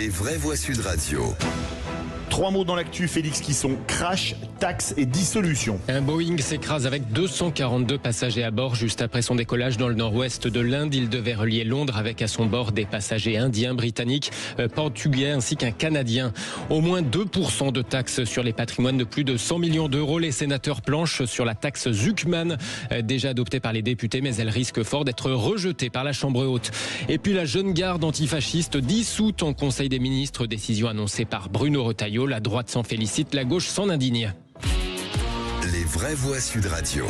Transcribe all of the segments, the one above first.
Les vraies voix Sud Radio. 3 mots dans l'actu, Félix, qui sont crash, taxe et dissolution. Un Boeing s'écrase avec 242 passagers à bord juste après son décollage dans le nord-ouest de l'Inde. Il devait relier Londres avec à son bord des passagers indiens, britanniques, portugais ainsi qu'un Canadien. Au moins 2% de taxes sur les patrimoines de plus de 100 millions d'euros. Les sénateurs planchent sur la taxe Zuckman, déjà adoptée par les députés, mais elle risque fort d'être rejetée par la Chambre haute. Et puis la jeune garde antifasciste dissoute en Conseil des ministres, décision annoncée par Bruno Retailleau. La droite s'en félicite, la gauche s'en indigne. Les vraies voix Sud Radio.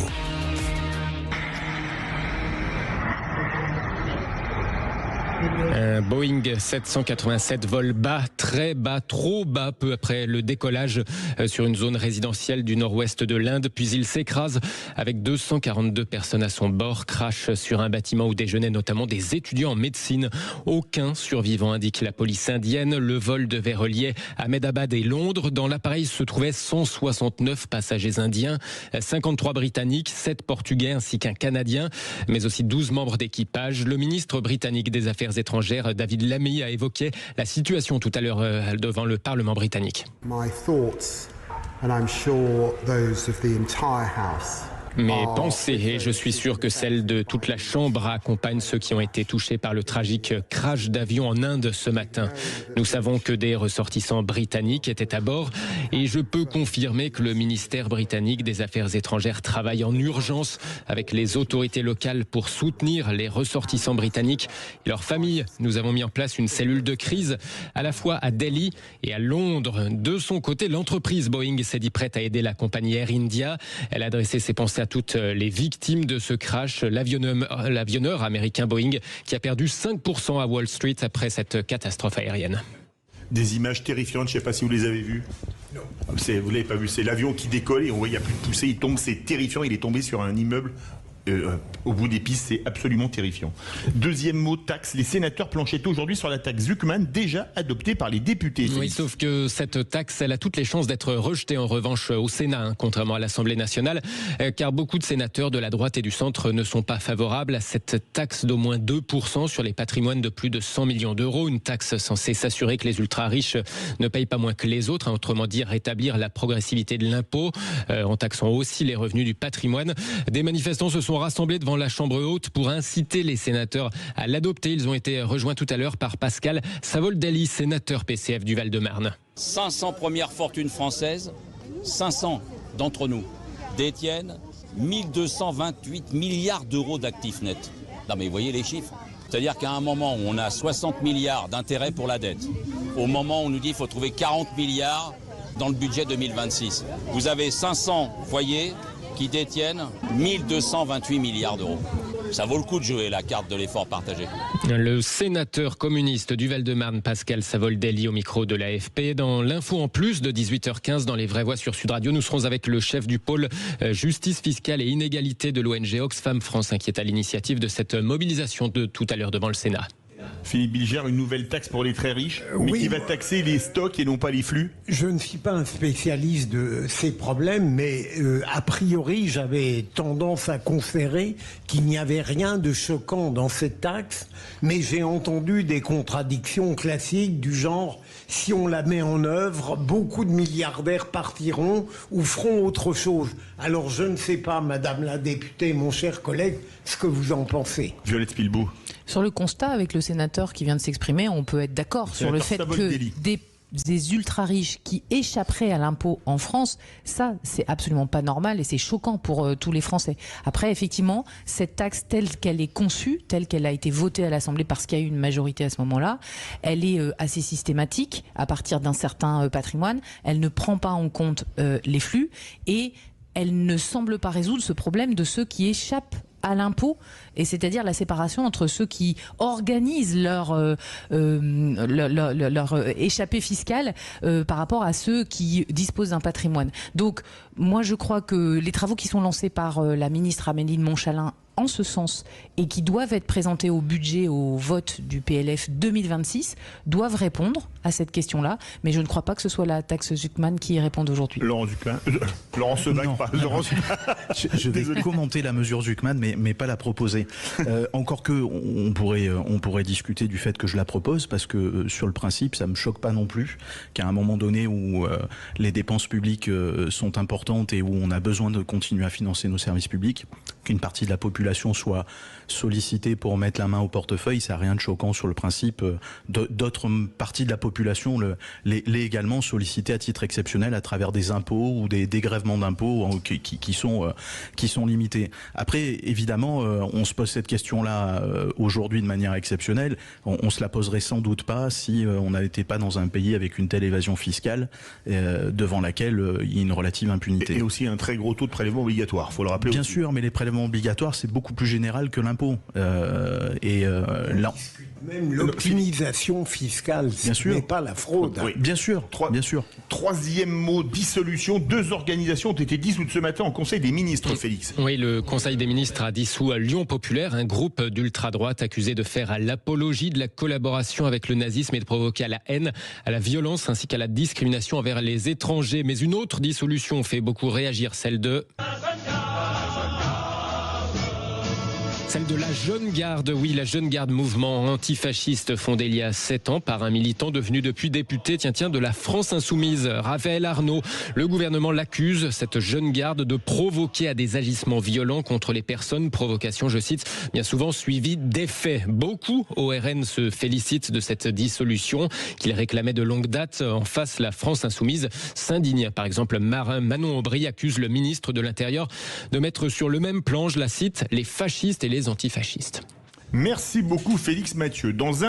Un Boeing 787 vole bas, très bas, trop bas, peu après le décollage sur une zone résidentielle du nord-ouest de l'Inde. Puis il s'écrase avec 242 personnes à son bord, crash sur un bâtiment où déjeunaient notamment des étudiants en médecine. Aucun survivant, indique la police indienne. Le vol devait relier Ahmedabad et Londres. Dans l'appareil se trouvaient 169 passagers indiens, 53 britanniques, 7 portugais ainsi qu'un Canadien, mais aussi 12 membres d'équipage. Le ministre britannique des Affaires étrangères, David Lammy, a évoqué la situation tout à l'heure devant le Parlement britannique. My thoughts, and I'm sure those of the entire House. Mes pensées, et je suis sûr que celles de toute la Chambre, accompagnent ceux qui ont été touchés par le tragique crash d'avion en Inde ce matin. Nous savons que des ressortissants britanniques étaient à bord et je peux confirmer que le ministère britannique des Affaires étrangères travaille en urgence avec les autorités locales pour soutenir les ressortissants britanniques et leurs familles. Nous avons mis en place une cellule de crise à la fois à Delhi et à Londres. De son côté, l'entreprise Boeing s'est dit prête à aider la compagnie Air India. Elle a adressé ses pensées à toutes les victimes de ce crash. L'avionneur américain Boeing qui a perdu 5% à Wall Street après cette catastrophe aérienne. Des images terrifiantes, je ne sais pas si vous les avez vues. Non. Vous ne l'avez pas vu, c'est l'avion qui décolle et on voit il n'y a plus de poussée, il tombe, c'est terrifiant, il est tombé sur un immeuble. Au bout des pistes, c'est absolument terrifiant. Deuxième mot, taxe. Les sénateurs planchaient aujourd'hui sur la taxe Zuckman, déjà adoptée par les députés. Oui, sauf que cette taxe, elle a toutes les chances d'être rejetée en revanche au Sénat, contrairement à l'Assemblée nationale, car beaucoup de sénateurs de la droite et du centre ne sont pas favorables à cette taxe d'au moins 2% sur les patrimoines de plus de 100 millions d'euros. Une taxe censée s'assurer que les ultra-riches ne payent pas moins que les autres, autrement dit rétablir la progressivité de l'impôt, en taxant aussi les revenus du patrimoine. Des manifestants se sont rassemblés devant la Chambre haute pour inciter les sénateurs à l'adopter. Ils ont été rejoints tout à l'heure par Pascal Savoldelli, sénateur PCF du Val-de-Marne. 500 premières fortunes françaises, 500 d'entre nous détiennent 1228 milliards d'euros d'actifs nets. Non mais vous voyez les chiffres. C'est-à-dire qu'à un moment où on a 60 milliards d'intérêts pour la dette, au moment où on nous dit qu'il faut trouver 40 milliards dans le budget 2026, vous avez 500 foyers qui détiennent 1228 milliards d'euros. Ça vaut le coup de jouer la carte de l'effort partagé. Le sénateur communiste du Val-de-Marne, Pascal Savoldelli, au micro de l'AFP. Dans l'info en plus de 18h15, dans les vraies voix sur Sud Radio, nous serons avec le chef du pôle justice fiscale et inégalité de l'ONG Oxfam France, qui est à l'initiative de cette mobilisation de tout à l'heure devant le Sénat. Philippe Bilger, une nouvelle taxe pour les très riches, mais oui, qui va taxer les stocks et non pas les flux. Je ne suis pas un spécialiste de ces problèmes, mais a priori, j'avais tendance à considérer qu'il n'y avait rien de choquant dans cette taxe, mais j'ai entendu des contradictions classiques du genre « si on la met en œuvre, beaucoup de milliardaires partiront ou feront autre chose ». Alors je ne sais pas, Madame la députée, mon cher collègue, ce que vous en pensez. Violette Spilbeau. Sur le constat, avec le sénateur qui vient de s'exprimer, on peut être d'accord sur le fait que des ultra-riches qui échapperaient à l'impôt en France, ça, c'est absolument pas normal et c'est choquant pour tous les Français. Après, effectivement, cette taxe telle qu'elle est conçue, telle qu'elle a été votée à l'Assemblée parce qu'il y a eu une majorité à ce moment-là, elle est assez systématique à partir d'un certain patrimoine. Elle ne prend pas en compte les flux et elle ne semble pas résoudre ce problème de ceux qui échappent à l'impôt, et c'est-à-dire la séparation entre ceux qui organisent leur échappée fiscale par rapport à ceux qui disposent d'un patrimoine. Donc, moi, je crois que les travaux qui sont lancés par la ministre Amélie de Montchalin en ce sens et qui doivent être présentés au budget, au vote du PLF 2026, doivent répondre à cette question-là. Mais je ne crois pas que ce soit la taxe Zuckman qui y réponde aujourd'hui. Laurent Sevag, pas Laurent Zuckman. Je vais commenter la mesure Zuckman, mais pas la proposer. Encore que on pourrait discuter du fait que je la propose, parce que sur le principe, ça me choque pas non plus qu'à un moment donné où les dépenses publiques sont importantes et où on a besoin de continuer à financer nos services publics, qu'une partie de la population soit sollicitée pour mettre la main au portefeuille, ça n'a rien de choquant sur le principe. D'autres parties de la population l'est également sollicitée à titre exceptionnel à travers des impôts ou des dégrèvements d'impôts qui sont limités. Après, évidemment, on se pose cette question-là aujourd'hui de manière exceptionnelle. On se la poserait sans doute pas si on n'était pas dans un pays avec une telle évasion fiscale devant laquelle il y a une relative impunité. Et aussi un très gros taux de prélèvement obligatoire, il faut le rappeler. Bien aussi. sûr, mais les prélèvements obligatoires, c'est beaucoup plus général que l'impôt. Là, même l'optimisation fiscale, ce n'est pas la fraude. Oui. Bien sûr. Troisième mot, dissolution. 2 organisations ont été dissoutes ce matin en Conseil des ministres, Félix. Oui, le Conseil des ministres a dissous Lyon Populaire, un groupe d'ultra-droite accusé de faire l'apologie de la collaboration avec le nazisme et de provoquer à la haine, à la violence ainsi qu'à la discrimination envers les étrangers. Mais une autre dissolution fait beaucoup réagir, celle de la Jeune Garde. Oui, la Jeune Garde, mouvement antifasciste fondé il y a 7 ans par un militant devenu depuis député de la France Insoumise, Raphaël Arnaud. Le gouvernement l'accuse, cette Jeune Garde, de provoquer à des agissements violents contre les personnes. Provocation, je cite, bien souvent suivie d'effets. Beaucoup au RN se félicitent de cette dissolution qu'ils réclamaient de longue date. En face, la France Insoumise s'indigne. Par exemple, Manon Aubry accuse le ministre de l'Intérieur de mettre sur le même plan, je la cite, les fascistes et les antifascistes. Merci beaucoup, Félix Mathieu. Dans